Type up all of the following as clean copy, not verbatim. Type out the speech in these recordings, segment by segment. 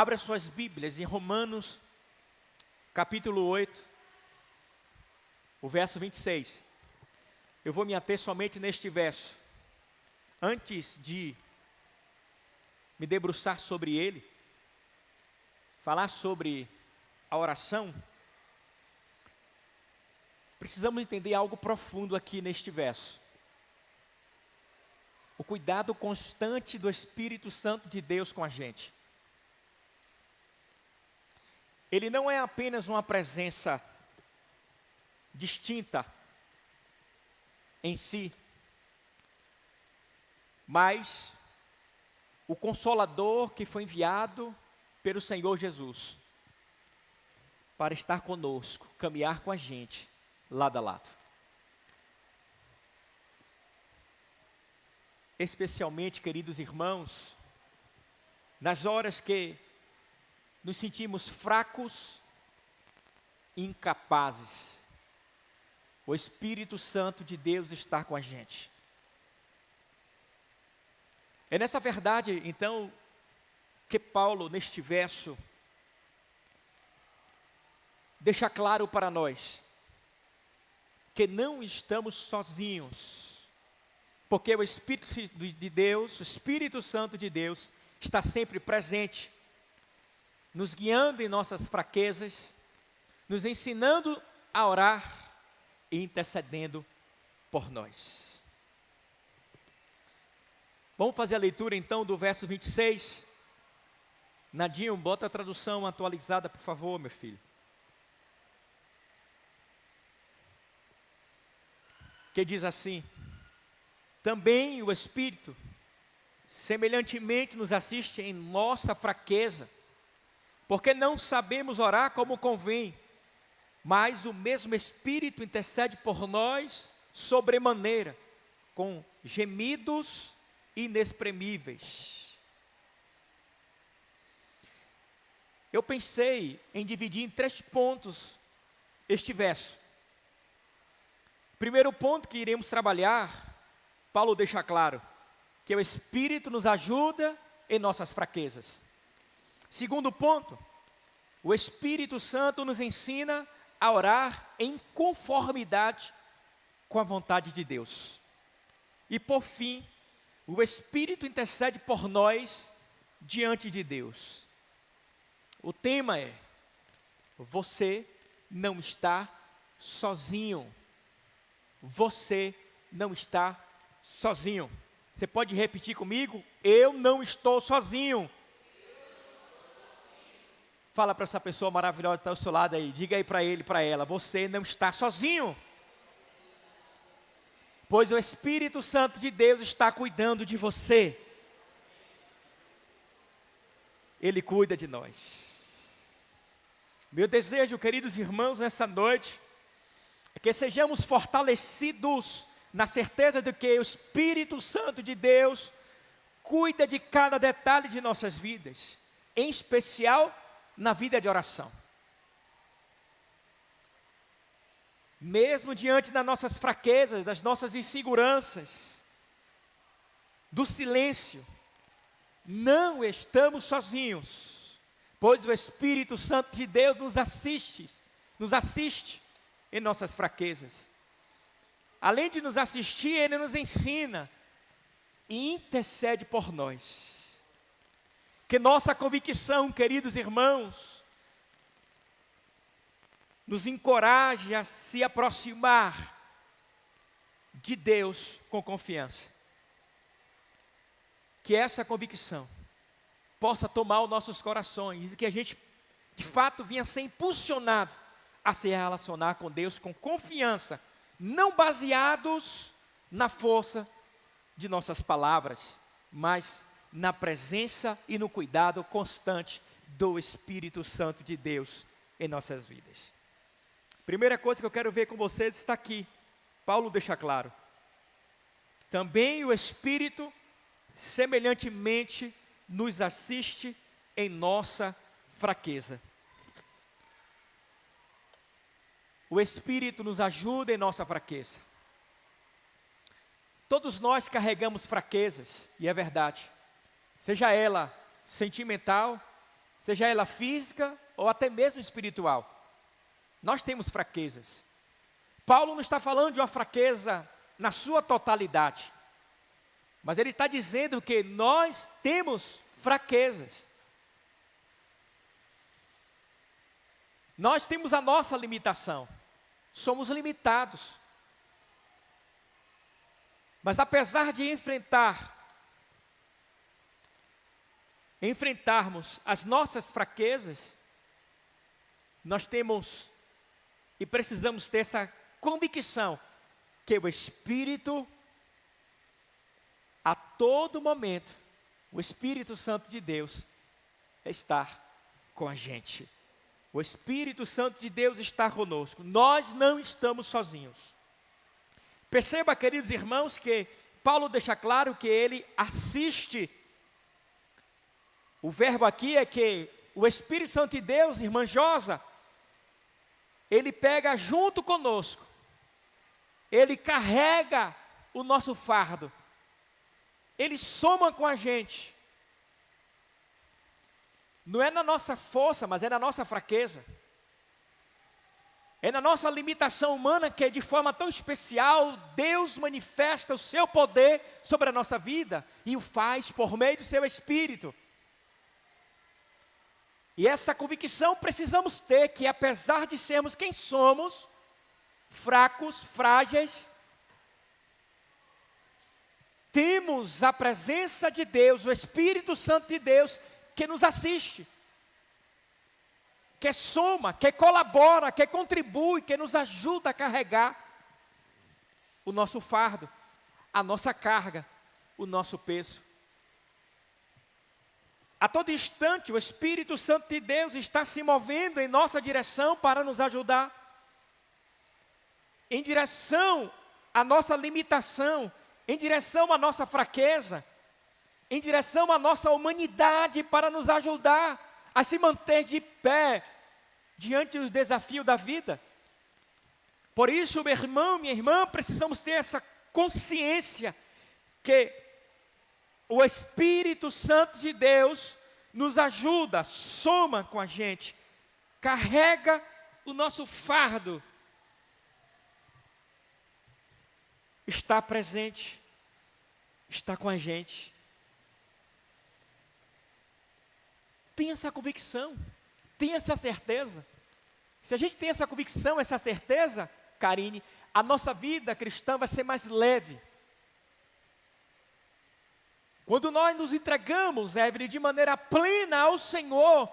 Abra suas Bíblias em Romanos, capítulo 8, o verso 26. Eu vou me ater somente neste verso. Antes de me debruçar sobre ele, falar sobre a oração, precisamos entender algo profundo aqui neste verso. O cuidado constante do Espírito Santo de Deus com a gente. Ele não é apenas uma presença distinta em si, mas o Consolador que foi enviado pelo Senhor Jesus para estar conosco, caminhar com a gente, lado a lado. Especialmente, queridos irmãos, nas horas que nos sentimos fracos e incapazes, o Espírito Santo de Deus está com a gente. É nessa verdade, então, que Paulo, neste verso, deixa claro para nós que não estamos sozinhos, porque o Espírito de Deus, o Espírito Santo de Deus, está sempre presente, nos guiando em nossas fraquezas, nos ensinando a orar e intercedendo por nós. Vamos fazer a leitura então do verso 26. Nadinho, bota a tradução atualizada, por favor, meu filho. Que diz assim: também o Espírito semelhantemente nos assiste em nossa fraqueza, porque não sabemos orar como convém, mas o mesmo Espírito intercede por nós sobremaneira, com gemidos inexprimíveis. Eu pensei em dividir em 3 pontos este verso. Primeiro ponto que iremos trabalhar, Paulo deixa claro que o Espírito nos ajuda em nossas fraquezas. Segundo ponto, o Espírito Santo nos ensina a orar em conformidade com a vontade de Deus. E por fim, o Espírito intercede por nós diante de Deus. O tema é: você não está sozinho. Você não está sozinho. Você pode repetir comigo? Eu não estou sozinho. Fala para essa pessoa maravilhosa que está ao seu lado aí. Diga aí para ele, para ela: você não está sozinho. Pois o Espírito Santo de Deus está cuidando de você. Ele cuida de nós. Meu desejo, queridos irmãos, nessa noite, é que sejamos fortalecidos na certeza de que o Espírito Santo de Deus cuida de cada detalhe de nossas vidas, em especial na vida de oração. Mesmo diante das nossas fraquezas, das nossas inseguranças, do silêncio, não estamos sozinhos, pois o Espírito Santo de Deus nos assiste em nossas fraquezas. Além de nos assistir, Ele nos ensina e intercede por nós. Que nossa convicção, queridos irmãos, nos encoraje a se aproximar de Deus com confiança. Que essa convicção possa tomar os nossos corações e que a gente, de fato, venha ser impulsionado a se relacionar com Deus com confiança, não baseados na força de nossas palavras, mas na presença e no cuidado constante do Espírito Santo de Deus em nossas vidas. Primeira coisa que eu quero ver com vocês está aqui. Paulo deixa claro: também o Espírito semelhantemente nos assiste em nossa fraqueza. O Espírito nos ajuda em nossa fraqueza. Todos nós carregamos fraquezas, e é verdade. Seja ela sentimental, seja ela física ou até mesmo espiritual. Nós temos fraquezas. Paulo não está falando de uma fraqueza na sua totalidade, mas ele está dizendo que nós temos fraquezas. Nós temos a nossa limitação. Somos limitados. Mas apesar de enfrentarmos as nossas fraquezas, nós temos e precisamos ter essa convicção que o Espírito, a todo momento, o Espírito Santo de Deus está com a gente. O Espírito Santo de Deus está conosco. Nós não estamos sozinhos. Perceba, queridos irmãos, que Paulo deixa claro que ele assiste. O verbo aqui é que o Espírito Santo de Deus, irmã Josa, ele pega junto conosco. Ele carrega o nosso fardo. Ele soma com a gente. Não é na nossa força, mas é na nossa fraqueza. É na nossa limitação humana que de forma tão especial Deus manifesta o seu poder sobre a nossa vida e o faz por meio do seu Espírito. E essa convicção precisamos ter que apesar de sermos quem somos, fracos, frágeis, temos a presença de Deus, o Espírito Santo de Deus, que nos assiste, que soma, que colabora, que contribui, que nos ajuda a carregar o nosso fardo, a nossa carga, o nosso peso. A todo instante o Espírito Santo de Deus está se movendo em nossa direção para nos ajudar, em direção à nossa limitação, em direção à nossa fraqueza, em direção à nossa humanidade para nos ajudar a se manter de pé diante dos desafios da vida. Por isso, meu irmão, minha irmã, precisamos ter essa consciência que o Espírito Santo de Deus nos ajuda, soma com a gente, carrega o nosso fardo, está presente, está com a gente. Tenha essa convicção, tenha essa certeza. Se a gente tem essa convicção, essa certeza, Karine, a nossa vida cristã vai ser mais leve. Quando nós nos entregamos, Evelyn, de maneira plena ao Senhor,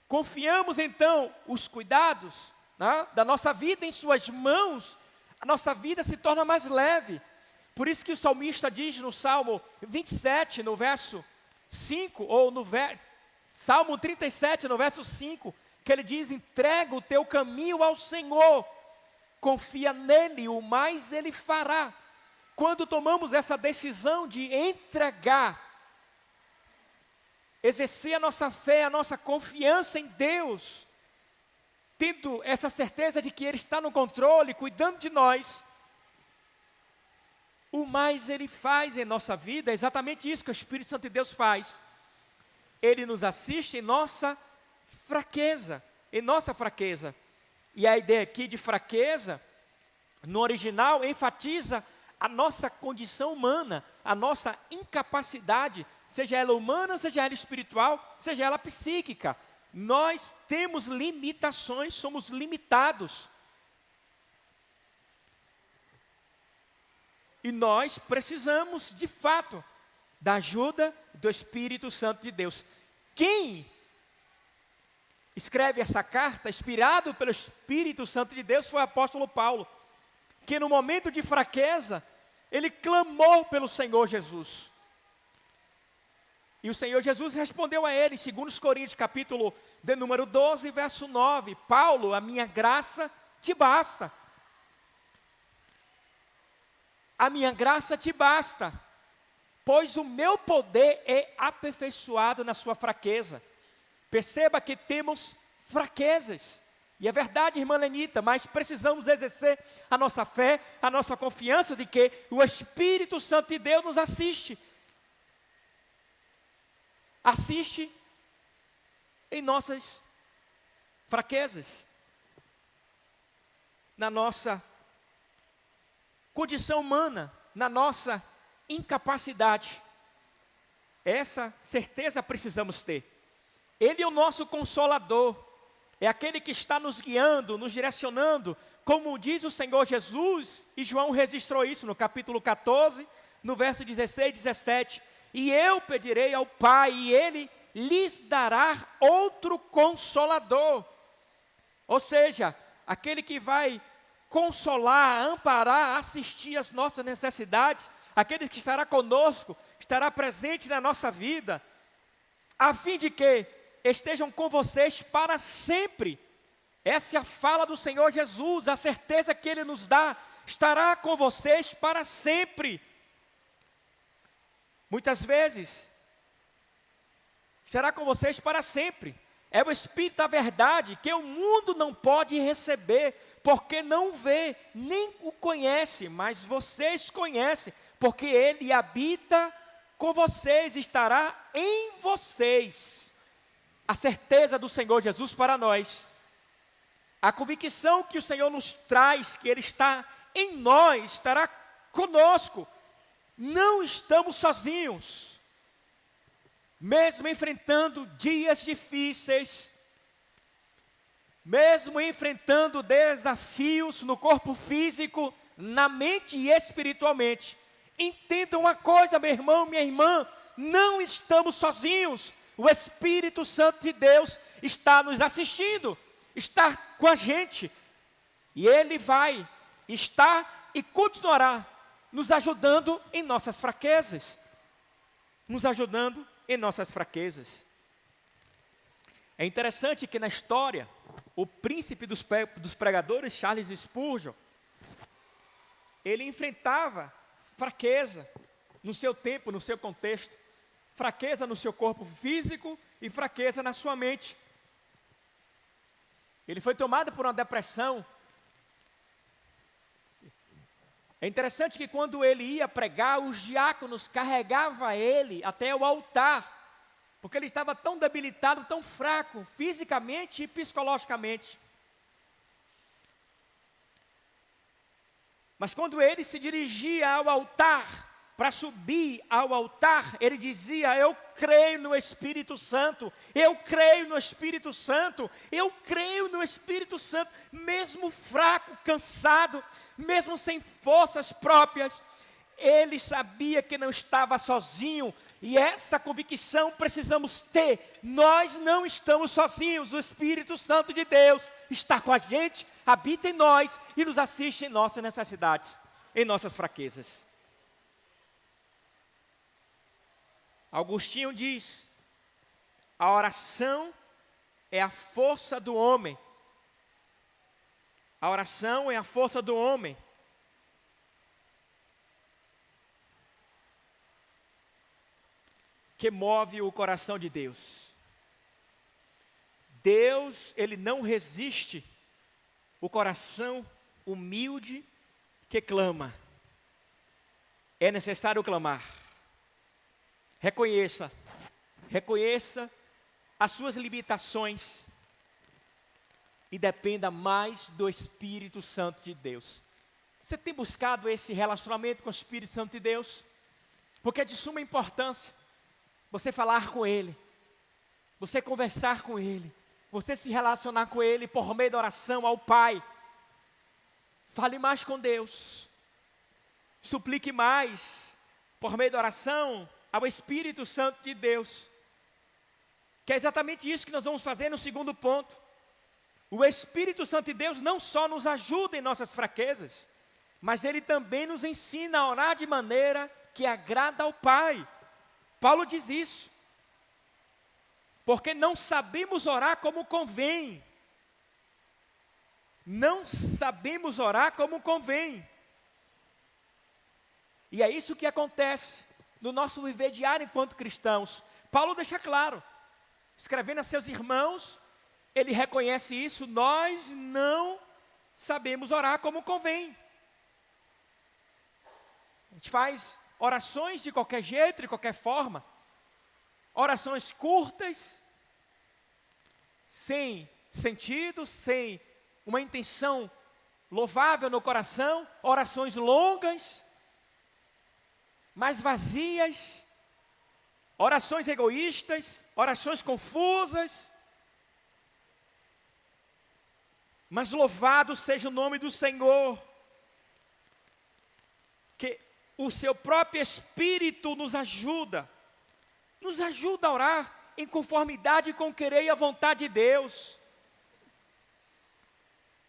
confiamos então os cuidados, né, da nossa vida em suas mãos, a nossa vida se torna mais leve. Por isso que o salmista diz no Salmo 27, no verso 5, ou no Salmo 37, no verso 5, que ele diz: entrega o teu caminho ao Senhor, confia nele, o mais ele fará. Quando tomamos essa decisão de entregar, exercer a nossa fé, a nossa confiança em Deus, tendo essa certeza de que Ele está no controle, cuidando de nós, o mais Ele faz em nossa vida, é exatamente isso que o Espírito Santo de Deus faz. Ele nos assiste em nossa fraqueza, E a ideia aqui de fraqueza, no original, enfatiza a nossa condição humana, a nossa incapacidade, seja ela humana, seja ela espiritual, seja ela psíquica. Nós temos limitações, somos limitados. E nós precisamos, de fato, da ajuda do Espírito Santo de Deus. Quem escreve essa carta, inspirado pelo Espírito Santo de Deus, foi o apóstolo Paulo, que no momento de fraqueza, ele clamou pelo Senhor Jesus. E o Senhor Jesus respondeu a ele, em 2 Coríntios, capítulo de número 12, verso 9. Paulo, a minha graça te basta. A minha graça te basta, pois o meu poder é aperfeiçoado na sua fraqueza. Perceba que temos fraquezas. E é verdade, irmã Lenita, mas precisamos exercer a nossa fé, a nossa confiança de que o Espírito Santo de Deus nos assiste. assiste em nossas fraquezas, na nossa condição humana, na nossa incapacidade. Essa certeza precisamos ter. Ele é o nosso consolador, é aquele que está nos guiando, nos direcionando, como diz o Senhor Jesus, e João registrou isso no capítulo 14, no verso 16 e 17. E eu pedirei ao Pai, e Ele lhes dará outro consolador. Ou seja, aquele que vai consolar, amparar, assistir às nossas necessidades, aquele que estará conosco, estará presente na nossa vida, a fim de que estejam com vocês para sempre. Essa é a fala do Senhor Jesus, a certeza que Ele nos dá, estará com vocês para sempre. Muitas vezes, estará com vocês para sempre. É o Espírito da verdade que o mundo não pode receber, porque não vê, nem o conhece, mas vocês conhecem, porque Ele habita com vocês, estará em vocês. A certeza do Senhor Jesus para nós, a convicção que o Senhor nos traz, que Ele está em nós, estará conosco. Não estamos sozinhos, mesmo enfrentando dias difíceis, mesmo enfrentando desafios no corpo físico, na mente e espiritualmente. Entenda uma coisa, meu irmão, minha irmã, não estamos sozinhos. O Espírito Santo de Deus está nos assistindo, está com a gente, e Ele vai estar e continuará nos ajudando em nossas fraquezas, nos ajudando em nossas fraquezas. É interessante que na história, o príncipe dos pregadores, Charles Spurgeon, ele enfrentava fraqueza no seu tempo, no seu contexto, fraqueza no seu corpo físico e fraqueza na sua mente. Ele foi tomado por uma depressão. É interessante que quando ele ia pregar, os diáconos carregavam ele até o altar, porque ele estava tão debilitado, tão fraco, fisicamente e psicologicamente. Mas quando ele se dirigia ao altar, para subir ao altar, ele dizia: eu creio no Espírito Santo, eu creio no Espírito Santo, eu creio no Espírito Santo, mesmo fraco, cansado, mesmo sem forças próprias, ele sabia que não estava sozinho, e essa convicção precisamos ter. Nós não estamos sozinhos, o Espírito Santo de Deus está com a gente, habita em nós e nos assiste em nossas necessidades, em nossas fraquezas. Agostinho diz: a oração é a força do homem. A oração é a força do homem. Que move o coração de Deus. Deus, Ele não resiste o coração humilde que clama. É necessário clamar. Reconheça as suas limitações e dependa mais do Espírito Santo de Deus. Você tem buscado esse relacionamento com o Espírito Santo de Deus? Porque é de suma importância você falar com Ele, você conversar com Ele, você se relacionar com Ele por meio da oração ao Pai. Fale mais com Deus, suplique mais por meio da oração ao Espírito Santo de Deus, que é exatamente isso que nós vamos fazer no segundo ponto. O Espírito Santo de Deus não só nos ajuda em nossas fraquezas, mas Ele também nos ensina a orar de maneira que agrada ao Pai. Paulo diz isso, porque não sabemos orar como convém. Não sabemos orar como convém. E é isso que acontece no nosso viver diário enquanto cristãos. Paulo deixa claro, escrevendo a seus irmãos, ele reconhece isso: nós não sabemos orar como convém. A gente faz orações de qualquer jeito, de qualquer forma. orações curtas, sem sentido, sem uma intenção louvável no coração, orações longas, mas vazias, orações egoístas, orações confusas. Mas louvado seja o nome do Senhor, que o seu próprio Espírito nos ajuda a orar em conformidade com o querer e a vontade de Deus.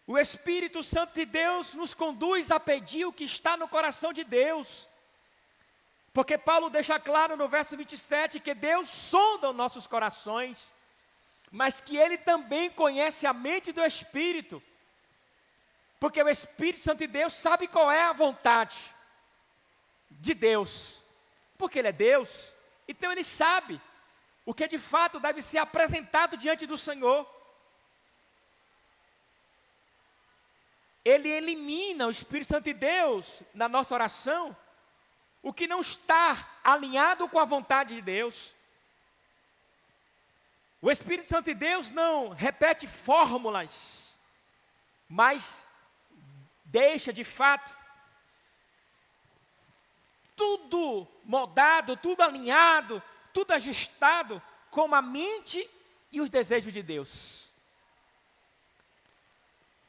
O Espírito Santo de Deus nos conduz a pedir o que está no coração de Deus. Porque Paulo deixa claro no verso 27 que Deus sonda os nossos corações, mas que Ele também conhece a mente do Espírito. Porque o Espírito Santo de Deus sabe qual é a vontade de Deus. Porque Ele é Deus, então Ele sabe o que de fato deve ser apresentado diante do Senhor. Ele elimina, o Espírito Santo de Deus, na nossa oração, o que não está alinhado com a vontade de Deus. O Espírito Santo de Deus não repete fórmulas, mas deixa de fato tudo moldado, tudo alinhado, tudo ajustado com a mente e os desejos de Deus.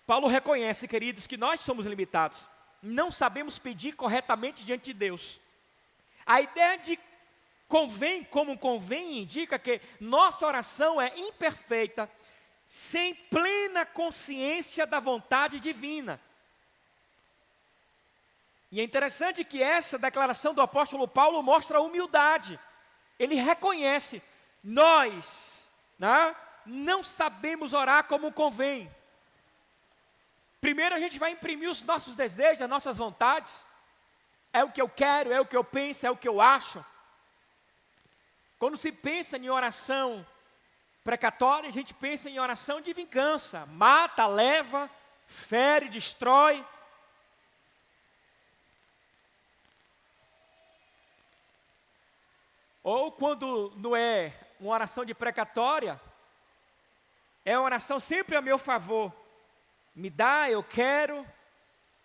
Paulo reconhece, queridos, que nós somos limitados, não sabemos pedir corretamente diante de Deus. A ideia de convém como convém indica que nossa oração é imperfeita, sem plena consciência da vontade divina. E é interessante que essa declaração do apóstolo Paulo mostra a humildade. Ele reconhece, nós não sabemos orar como convém. Primeiro a gente vai imprimir os nossos desejos, as nossas vontades. É o que eu quero, é o que eu penso, é o que eu acho. Quando se pensa em oração precatória, a gente pensa em oração de vingança. Mata, leva, fere, destrói. Ou quando não é uma oração de precatória, é uma oração sempre a meu favor. Me dá, eu quero,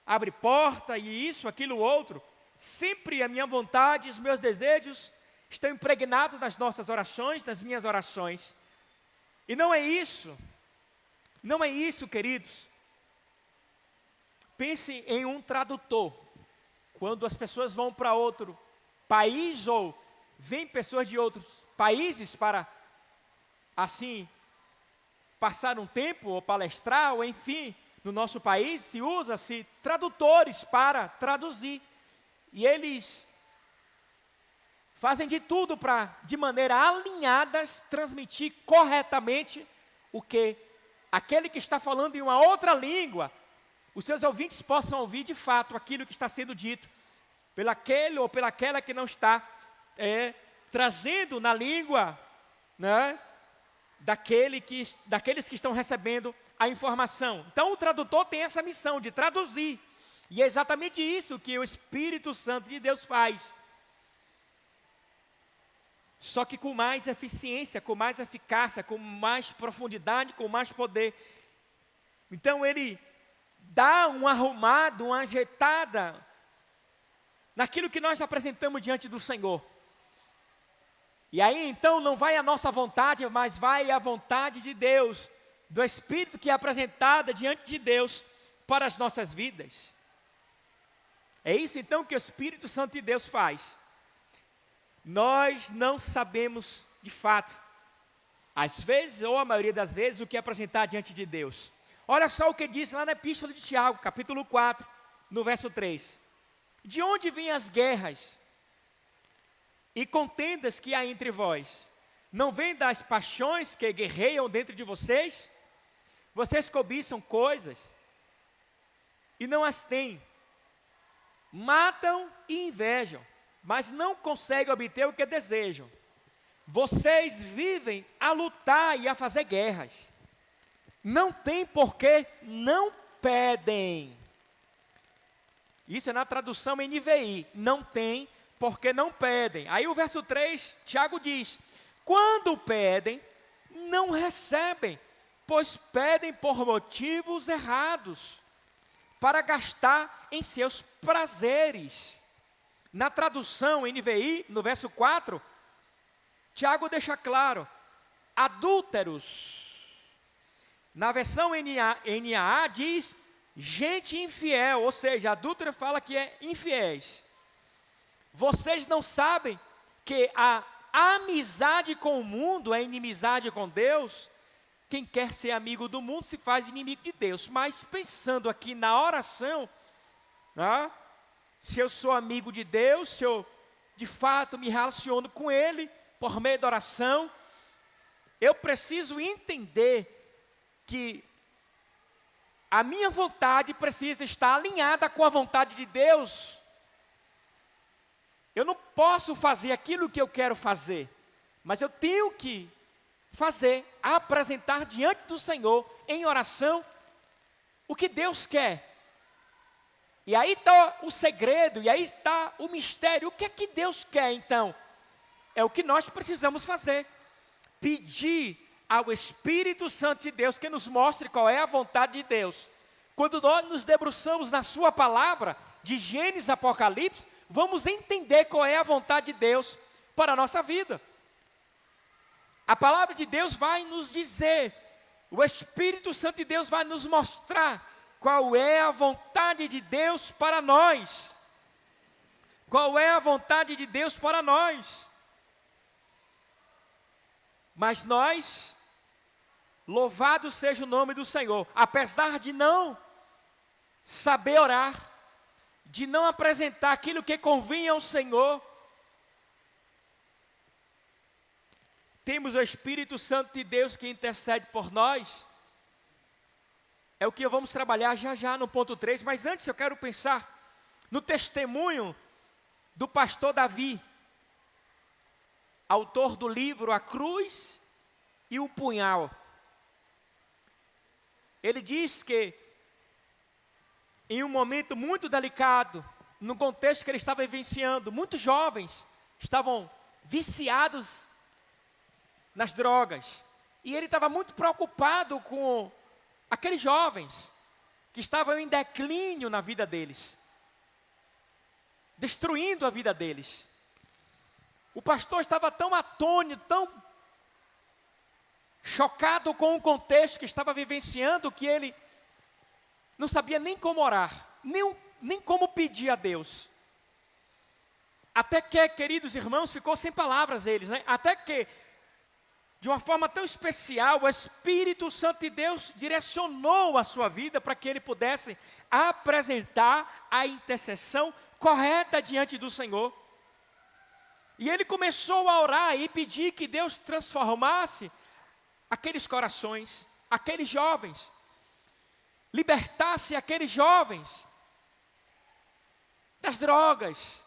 abre porta e isso, aquilo, outro. Sempre a minha vontade, os meus desejos estão impregnados nas nossas orações, nas minhas orações. E não é isso, queridos. Pense em um tradutor. Quando as pessoas vão para outro país ou vêm pessoas de outros países para, assim, passar um tempo ou palestrar, ou enfim, no nosso país se usa-se tradutores para traduzir. E eles fazem de tudo para, de maneira alinhadas, transmitir corretamente o que aquele que está falando em uma outra língua, os seus ouvintes possam ouvir de fato aquilo que está sendo dito, pelaquele ou pelaquela que não está trazendo na língua, daqueles que estão recebendo a informação. Então o tradutor tem essa missão de traduzir. E é exatamente isso que o Espírito Santo de Deus faz. Só que com mais eficiência, com mais eficácia, com mais profundidade, com mais poder. Então ele dá um arrumado, uma ajeitada naquilo que nós apresentamos diante do Senhor. E aí então não vai a nossa vontade, mas vai a vontade de Deus, do Espírito que é apresentada diante de Deus para as nossas vidas. É isso então que o Espírito Santo de Deus faz. Nós não sabemos de fato, às vezes ou a maioria das vezes, o que apresentar diante de Deus. Olha só o que diz lá na Epístola de Tiago, capítulo 4, no verso 3. De onde vêm as guerras e contendas que há entre vós? Não vêm das paixões que guerreiam dentro de vocês? Vocês cobiçam coisas e não as têm. Matam e invejam, mas não conseguem obter o que desejam. Vocês vivem a lutar e a fazer guerras. Não tem porque não pedem. Isso é na tradução NVI. Não tem porque não pedem. Aí o verso 3, Tiago diz: quando pedem, não recebem, pois pedem por motivos errados, para gastar em seus prazeres. Na tradução NVI, no verso 4, Tiago deixa claro, adúlteros. Na versão NAA diz, gente infiel, ou seja, adúltero fala que é infiéis. Vocês não sabem que a amizade com o mundo é inimizade com Deus? Quem quer ser amigo do mundo se faz inimigo de Deus. Mas pensando aqui na oração, se eu sou amigo de Deus, se eu de fato me relaciono com Ele por meio da oração, eu preciso entender que a minha vontade precisa estar alinhada com a vontade de Deus. Eu não posso fazer aquilo que eu quero fazer, mas eu tenho que fazer, apresentar diante do Senhor, em oração, o que Deus quer. E aí está o segredo, e aí está o mistério. O que é que Deus quer então? É o que nós precisamos fazer. Pedir ao Espírito Santo de Deus que nos mostre qual é a vontade de Deus. Quando nós nos debruçamos na sua palavra, de Gênesis a Apocalipse, vamos entender qual é a vontade de Deus para a nossa vida. A palavra de Deus vai nos dizer, o Espírito Santo de Deus vai nos mostrar qual é a vontade de Deus para nós. Qual é a vontade de Deus para nós? Mas nós, louvado seja o nome do Senhor, apesar de não saber orar, de não apresentar aquilo que convinha ao Senhor, temos o Espírito Santo de Deus que intercede por nós. É o que vamos trabalhar já já no ponto 3, mas antes eu quero pensar no testemunho do pastor Davi, autor do livro A Cruz e o Punhal. Ele diz que em um momento muito delicado, no contexto que ele estava vivenciando, muitos jovens estavam viciados nas drogas. E ele estava muito preocupado com aqueles jovens que estavam em declínio na vida deles, destruindo a vida deles. O pastor estava tão atônito, tão chocado com o contexto que estava vivenciando, que ele não sabia nem como orar, nem como pedir a Deus. Até que, queridos irmãos, ficou sem palavras eles, né? Até que, de uma forma tão especial, o Espírito Santo de Deus direcionou a sua vida para que ele pudesse apresentar a intercessão correta diante do Senhor. E ele começou a orar e pedir que Deus transformasse aqueles corações, aqueles jovens, libertasse aqueles jovens das drogas.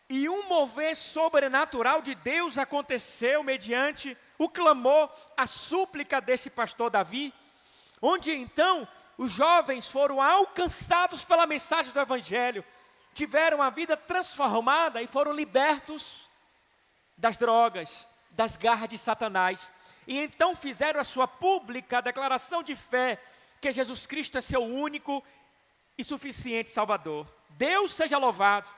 E um mover sobrenatural de Deus aconteceu mediante o clamor, a súplica desse pastor Davi, onde então os jovens foram alcançados pela mensagem do Evangelho, tiveram a vida transformada e foram libertos das drogas, das garras de Satanás. E então fizeram a sua pública declaração de fé, que Jesus Cristo é seu único e suficiente Salvador. Deus seja louvado,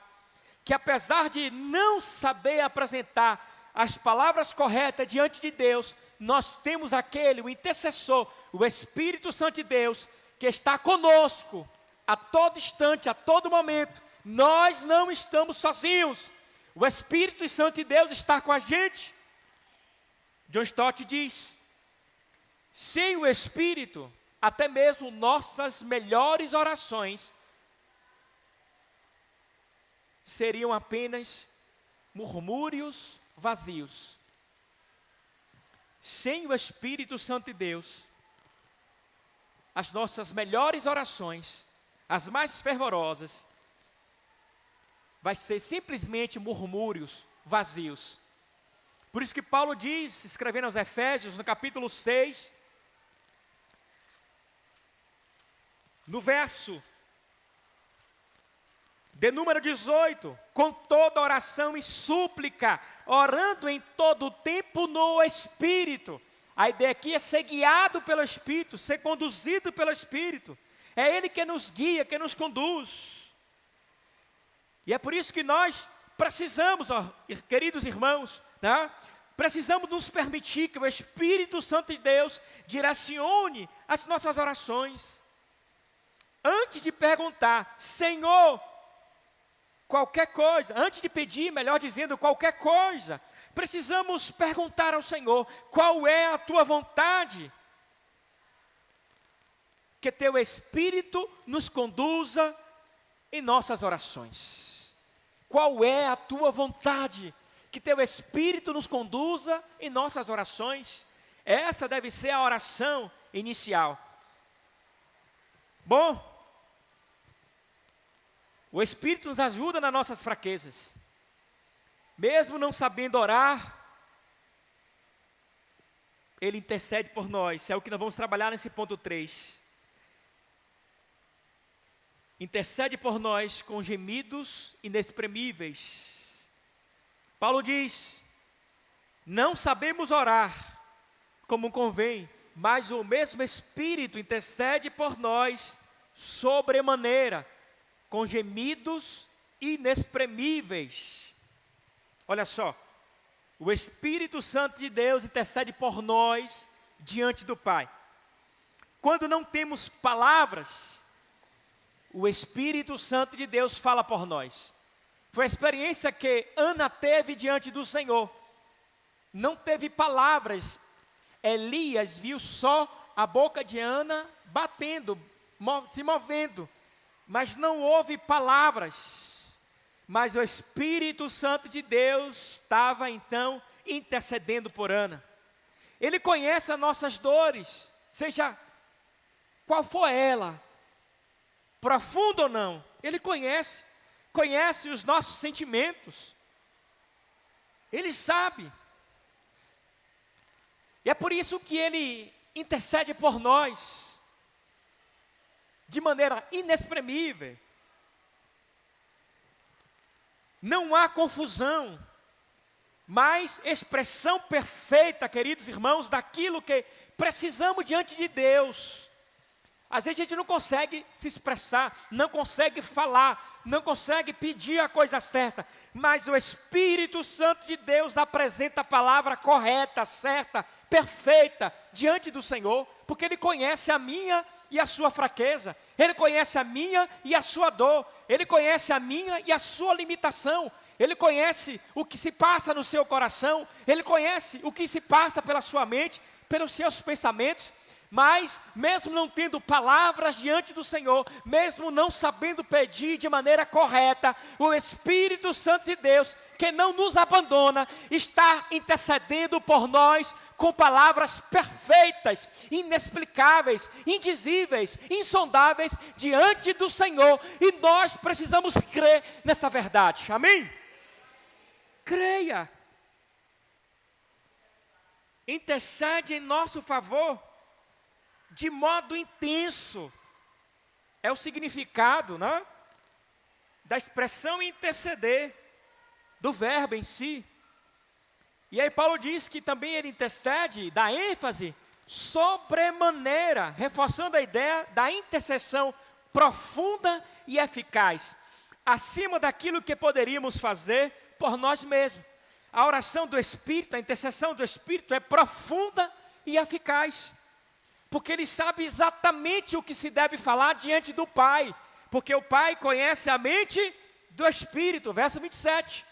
que apesar de não saber apresentar as palavras corretas diante de Deus, nós temos aquele, o intercessor, o Espírito Santo de Deus, que está conosco a todo instante, a todo momento. Nós não estamos sozinhos, o Espírito Santo de Deus está com a gente. John Stott diz, sem o Espírito, até mesmo nossas melhores orações seriam apenas murmúrios vazios. Sem o Espírito Santo de Deus, as nossas melhores orações, as mais fervorosas, vai ser simplesmente murmúrios vazios. Por isso que Paulo diz, escrevendo aos Efésios, no capítulo 6, no verso de número 18, com toda oração e súplica, orando em todo o tempo no Espírito. A ideia aqui é ser guiado pelo Espírito, ser conduzido pelo Espírito. É Ele que nos guia, que nos conduz. E é por isso que nós precisamos, queridos irmãos, né? Precisamos nos permitir que o Espírito Santo de Deus direcione as nossas orações. Antes de perguntar, Senhor, qualquer coisa, antes de pedir, melhor dizendo, qualquer coisa, precisamos perguntar ao Senhor, qual é a tua vontade? Que teu Espírito nos conduza em nossas orações. Qual é a tua vontade? Que teu Espírito nos conduza em nossas orações. Essa deve ser a oração inicial. Bom, o Espírito nos ajuda nas nossas fraquezas. Mesmo não sabendo orar, Ele intercede por nós. É o que nós vamos trabalhar nesse ponto 3. Intercede por nós com gemidos inexprimíveis. Paulo diz, não sabemos orar como convém, mas o mesmo Espírito intercede por nós sobremaneira, com gemidos inexprimíveis. Olha só, o Espírito Santo de Deus intercede por nós diante do Pai. Quando não temos palavras, o Espírito Santo de Deus fala por nós. Foi a experiência que Ana teve diante do Senhor. Não teve palavras. Elias viu só a boca de Ana batendo, se movendo. Mas não houve palavras. Mas o Espírito Santo de Deus estava então intercedendo por Ana. Ele conhece as nossas dores, seja qual for ela, profunda ou não, Ele conhece os nossos sentimentos. Ele sabe. E é por isso que Ele intercede por nós, de maneira inexprimível. Não há confusão, mas expressão perfeita, queridos irmãos, daquilo que precisamos diante de Deus. Às vezes a gente não consegue se expressar, não consegue falar, não consegue pedir a coisa certa, mas o Espírito Santo de Deus apresenta a palavra correta, certa, perfeita, diante do Senhor, porque Ele conhece a minha e a sua fraqueza, Ele conhece a minha e a sua dor, Ele conhece a minha e a sua limitação, Ele conhece o que se passa no seu coração, Ele conhece o que se passa pela sua mente, pelos seus pensamentos. Mas, mesmo não tendo palavras diante do Senhor, mesmo não sabendo pedir de maneira correta, o Espírito Santo de Deus, que não nos abandona, está intercedendo por nós com palavras perfeitas, inexplicáveis, indizíveis, insondáveis diante do Senhor. E nós precisamos crer nessa verdade. Amém? Creia. Intercede em nosso favor de modo intenso. É o significado, né, da expressão interceder, do verbo em si. E aí Paulo diz que também ele intercede, dá ênfase sobremaneira, reforçando a ideia da intercessão profunda e eficaz, acima daquilo que poderíamos fazer por nós mesmos. A oração do Espírito, a intercessão do Espírito é profunda e eficaz, porque Ele sabe exatamente o que se deve falar diante do Pai, porque o Pai conhece a mente do Espírito, verso 27.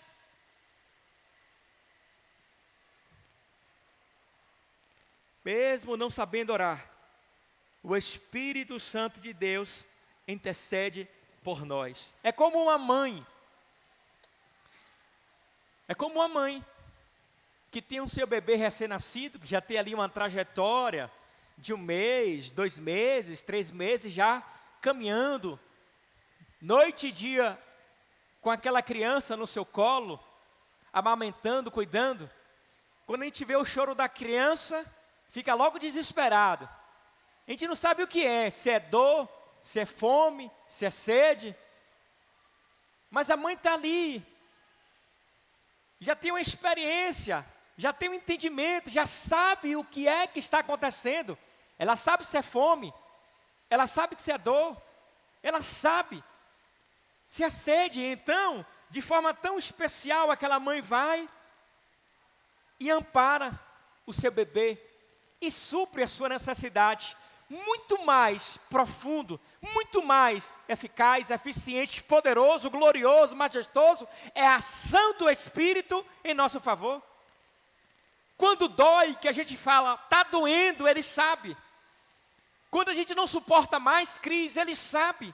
Mesmo não sabendo orar, o Espírito Santo de Deus intercede por nós. É como uma mãe. É como uma mãe que tem o seu bebê recém-nascido, que já tem ali uma trajetória de 1 mês, 2 meses, 3 meses já caminhando, noite e dia, com aquela criança no seu colo, amamentando, cuidando. Quando a gente vê o choro da criança, fica logo desesperado. A gente não sabe o que é, se é dor, se é fome, se é sede. Mas a mãe está ali, já tem uma experiência, já tem um entendimento, já sabe o que é que está acontecendo. Ela sabe se é fome, ela sabe se é dor, ela sabe se é sede. Então, de forma tão especial, aquela mãe vai e ampara o seu bebê e supre a sua necessidade. Muito mais profundo, muito mais eficaz, eficiente, poderoso, glorioso, majestoso é a ação do Espírito em nosso favor. Quando dói, que a gente fala, está doendo, Ele sabe. Quando a gente não suporta mais crise, Ele sabe.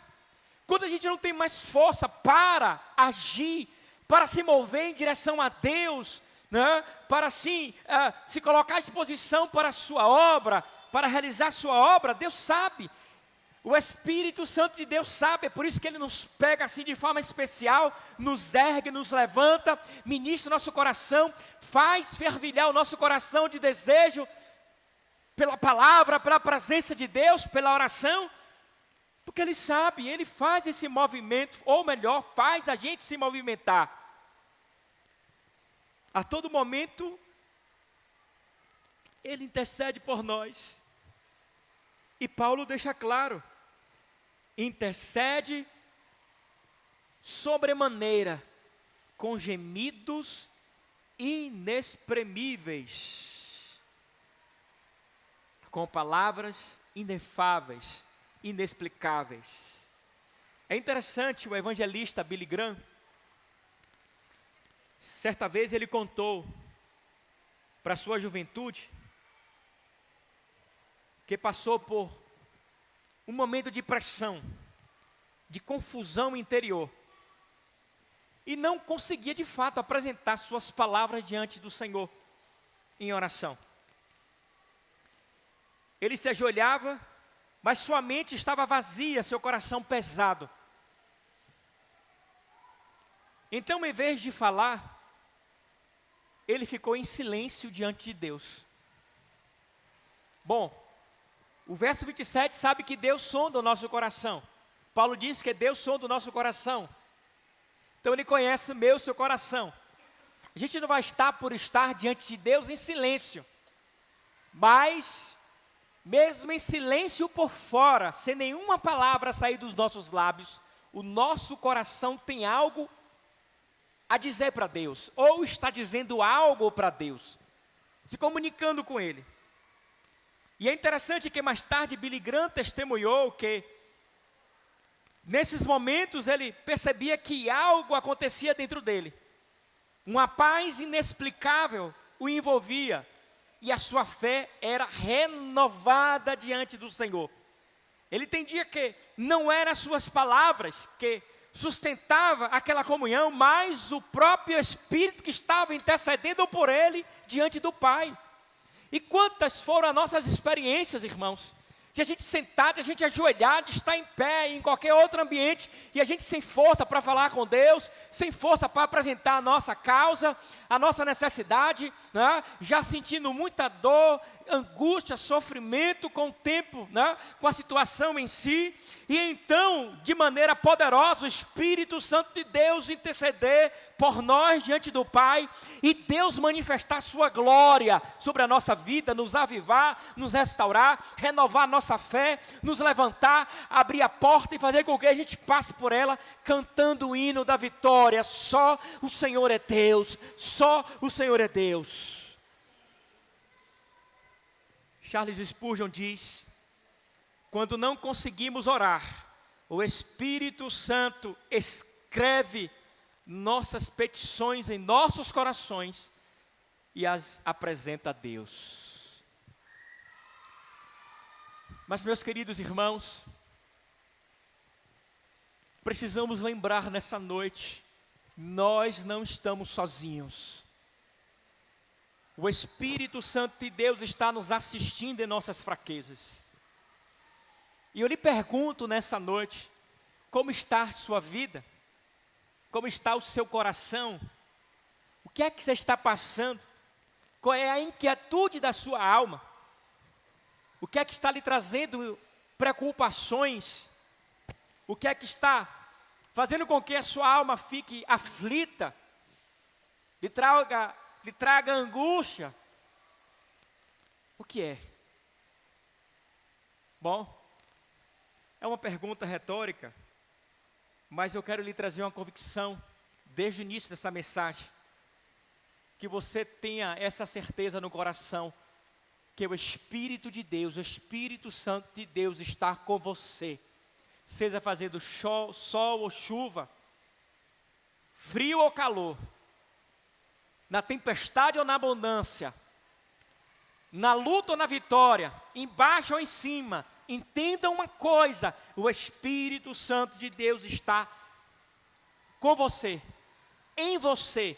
Quando a gente não tem mais força para agir, para se mover em direção a Deus, né? Para assim, se colocar à disposição para a sua obra, para realizar a sua obra, Deus sabe. O Espírito Santo de Deus sabe, é por isso que Ele nos pega assim de forma especial, nos ergue, nos levanta, ministra o nosso coração, faz fervilhar o nosso coração de desejo pela palavra, pela presença de Deus, pela oração, porque Ele sabe, Ele faz esse movimento, ou melhor, faz a gente se movimentar. A todo momento, Ele intercede por nós. E Paulo deixa claro, intercede sobremaneira, com gemidos inexprimíveis, com palavras inefáveis, inexplicáveis. É interessante, o evangelista Billy Graham, certa vez ele contou para a sua juventude, que passou por um momento de pressão, de confusão interior, e não conseguia de fato apresentar suas palavras diante do Senhor, em oração. Ele se ajoelhava, mas sua mente estava vazia, seu coração pesado. Então, em vez de falar, ele ficou em silêncio diante de Deus. Bom, o verso 27 sabe que Deus sonda o nosso coração. Paulo diz que Deus sonda o nosso coração. Então Ele conhece o meu, seu coração. A gente não vai estar por estar diante de Deus em silêncio. Mas, mesmo em silêncio por fora, sem nenhuma palavra sair dos nossos lábios, o nosso coração tem algo a dizer para Deus, ou está dizendo algo para Deus, se comunicando com Ele. E é interessante que mais tarde Billy Graham testemunhou que nesses momentos ele percebia que algo acontecia dentro dele. Uma paz inexplicável o envolvia e a sua fé era renovada diante do Senhor. Ele entendia que não eram as suas palavras que sustentava aquela comunhão, mas o próprio Espírito que estava intercedendo por ele diante do Pai. E quantas foram as nossas experiências, irmãos, de a gente sentar, de a gente ajoelhar, de estar em pé em qualquer outro ambiente, e a gente sem força para falar com Deus, sem força para apresentar a nossa causa, a nossa necessidade, né? Já sentindo muita dor, angústia, sofrimento com o tempo, né? Com a situação em si. E então, de maneira poderosa, o Espírito Santo de Deus interceder por nós diante do Pai, e Deus manifestar sua glória sobre a nossa vida, nos avivar, nos restaurar, renovar a nossa fé, nos levantar, abrir a porta e fazer com que a gente passe por ela, cantando o hino da vitória. Só o Senhor é Deus, só o Senhor é Deus. Charles Spurgeon diz: quando não conseguimos orar, o Espírito Santo escreve nossas petições em nossos corações e as apresenta a Deus. Mas, meus queridos irmãos, precisamos lembrar nessa noite, nós não estamos sozinhos. O Espírito Santo de Deus está nos assistindo em nossas fraquezas. E eu lhe pergunto nessa noite, como está a sua vida? Como está o seu coração? O que é que você está passando? Qual é a inquietude da sua alma? O que é que está lhe trazendo preocupações? O que é que está fazendo com que a sua alma fique aflita? lhe traga angústia, o que é? Bom, é uma pergunta retórica, mas eu quero lhe trazer uma convicção, desde o início dessa mensagem, que você tenha essa certeza no coração, que o Espírito de Deus, o Espírito Santo de Deus está com você, seja fazendo sol ou chuva, frio ou calor, na tempestade ou na abundância, na luta ou na vitória, embaixo ou em cima. Entenda uma coisa: o Espírito Santo de Deus está com você, em você,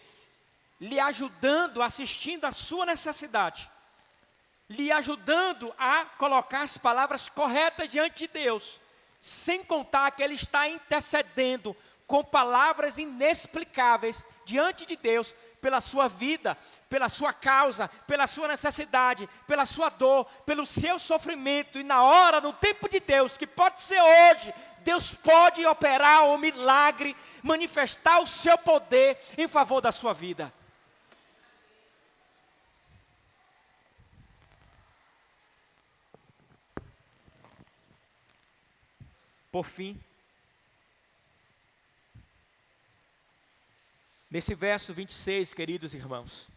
lhe ajudando, assistindo à sua necessidade, lhe ajudando a colocar as palavras corretas diante de Deus, sem contar que Ele está intercedendo com palavras inexplicáveis diante de Deus, pela sua vida, pela sua causa, pela sua necessidade, pela sua dor, pelo seu sofrimento. E na hora, no tempo de Deus, que pode ser hoje, Deus pode operar o milagre, manifestar o seu poder em favor da sua vida. Por fim, nesse verso 26, queridos irmãos,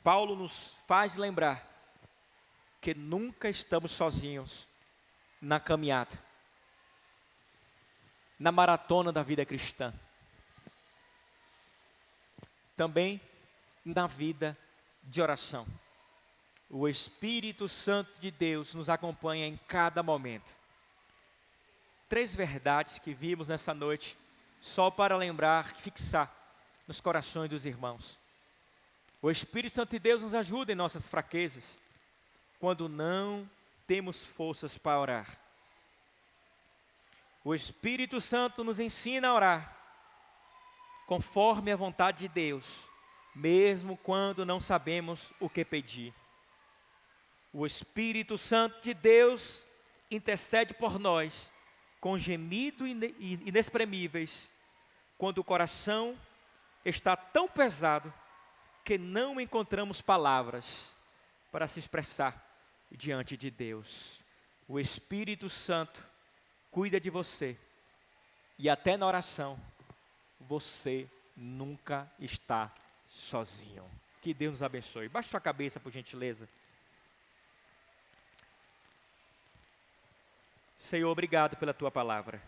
Paulo nos faz lembrar que nunca estamos sozinhos na caminhada, na maratona da vida cristã, também na vida de oração. O Espírito Santo de Deus nos acompanha em cada momento. 3 verdades que vimos nessa noite, só para lembrar, fixar nos corações dos irmãos. O Espírito Santo de Deus nos ajuda em nossas fraquezas, quando não temos forças para orar. O Espírito Santo nos ensina a orar, conforme a vontade de Deus, mesmo quando não sabemos o que pedir. O Espírito Santo de Deus intercede por nós, com gemidos inexprimíveis, quando o coração está tão pesado que não encontramos palavras para se expressar diante de Deus. O Espírito Santo cuida de você, e até na oração você nunca está sozinho. Que Deus nos abençoe. Baixe sua cabeça, por gentileza. Senhor, obrigado pela tua palavra.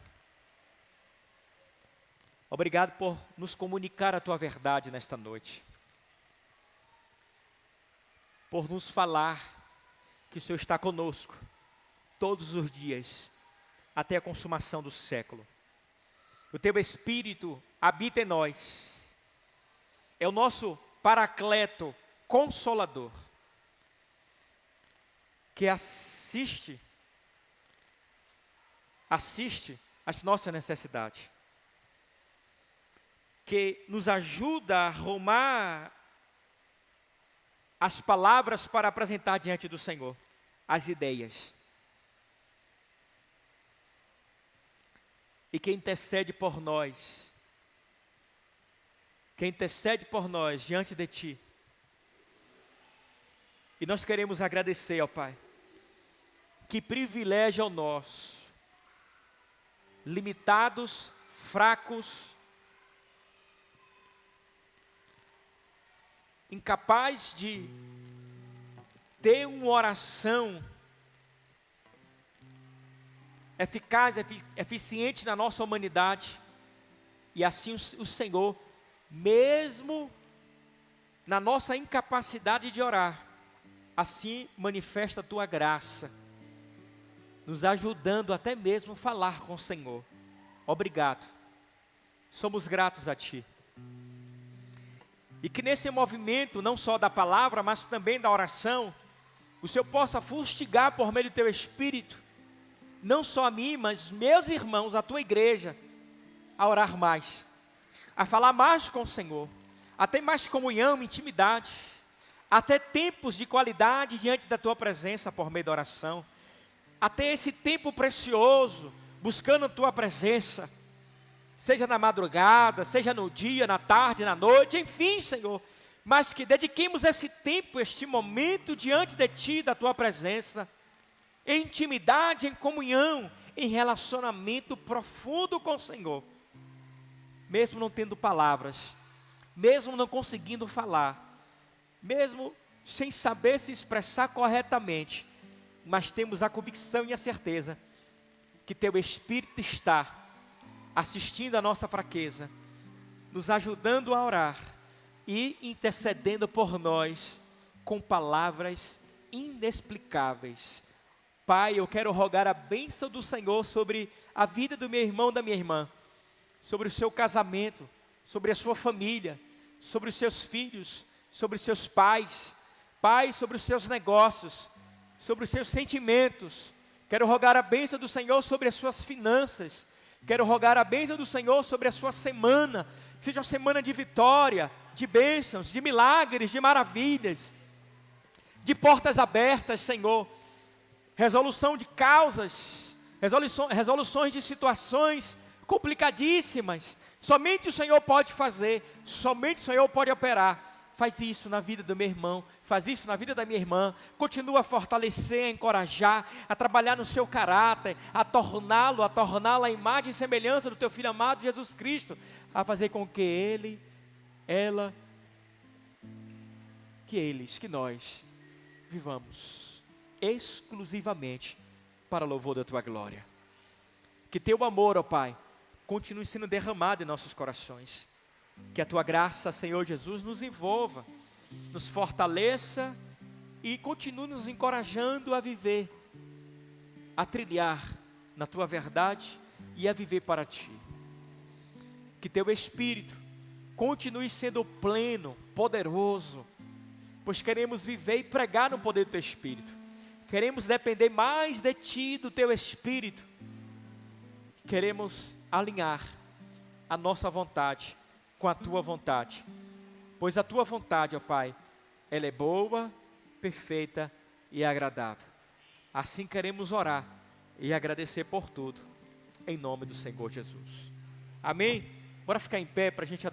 Obrigado por nos comunicar a tua verdade nesta noite. Por nos falar que o Senhor está conosco todos os dias, até a consumação do século. O teu Espírito habita em nós. É o nosso Paracleto, Consolador, que assiste às nossas necessidades, que nos ajuda a arrumar as palavras para apresentar diante do Senhor, as ideias, e que intercede por nós, diante de Ti. E nós queremos agradecer ao Pai. Que privilégio é o nosso, limitados, fracos, incapaz de ter uma oração eficaz, eficiente na nossa humanidade, e assim o Senhor, mesmo na nossa incapacidade de orar, assim manifesta a tua graça, nos ajudando até mesmo a falar com o Senhor. Obrigado, somos gratos a Ti. E que nesse movimento, não só da palavra, mas também da oração, o Senhor possa fustigar por meio do Teu Espírito, não só a mim, mas meus irmãos, a Tua igreja, a orar mais, a falar mais com o Senhor, a ter mais comunhão, intimidade, a ter tempos de qualidade diante da Tua presença por meio da oração, a ter esse tempo precioso, buscando a Tua presença, seja na madrugada, seja no dia, na tarde, na noite, enfim, Senhor, mas que dediquemos esse tempo, este momento diante de Ti, da Tua presença, em intimidade, em comunhão, em relacionamento profundo com o Senhor, mesmo não tendo palavras, mesmo não conseguindo falar, mesmo sem saber se expressar corretamente, mas temos a convicção e a certeza que Teu Espírito está assistindo a nossa fraqueza, nos ajudando a orar e intercedendo por nós com palavras inexplicáveis. Pai, eu quero rogar a bênção do Senhor sobre a vida do meu irmão e da minha irmã, sobre o seu casamento, sobre a sua família, sobre os seus filhos, sobre os seus pais, Pai, sobre os seus negócios, sobre os seus sentimentos. Quero rogar a bênção do Senhor sobre as suas finanças. Quero rogar a bênção do Senhor sobre a sua semana, que seja uma semana de vitória, de bênçãos, de milagres, de maravilhas, de portas abertas, Senhor, resolução de causas, resoluções de situações complicadíssimas. Somente o Senhor pode fazer, somente o Senhor pode operar. Faz isso na vida do meu irmão, faz isso na vida da minha irmã. Continua a fortalecer, a encorajar, a trabalhar no seu caráter, a torná-la a imagem e semelhança do teu Filho amado Jesus Cristo, a fazer com que ele, ela, que nós vivamos exclusivamente para o louvor da tua glória. Que teu amor, ó Pai, continue sendo derramado em nossos corações. Que a tua graça, Senhor Jesus, nos envolva, nos fortaleça e continue nos encorajando a viver, a trilhar na tua verdade e a viver para ti. Que teu Espírito continue sendo pleno, poderoso, pois queremos viver e pregar no poder do teu Espírito. Queremos depender mais de ti, do teu Espírito. Queremos alinhar a nossa vontade com a tua vontade, pois a tua vontade, ó Pai, ela é boa, perfeita e agradável. Assim queremos orar e agradecer por tudo, em nome do Senhor Jesus. Amém? Bora ficar em pé para a gente adorar.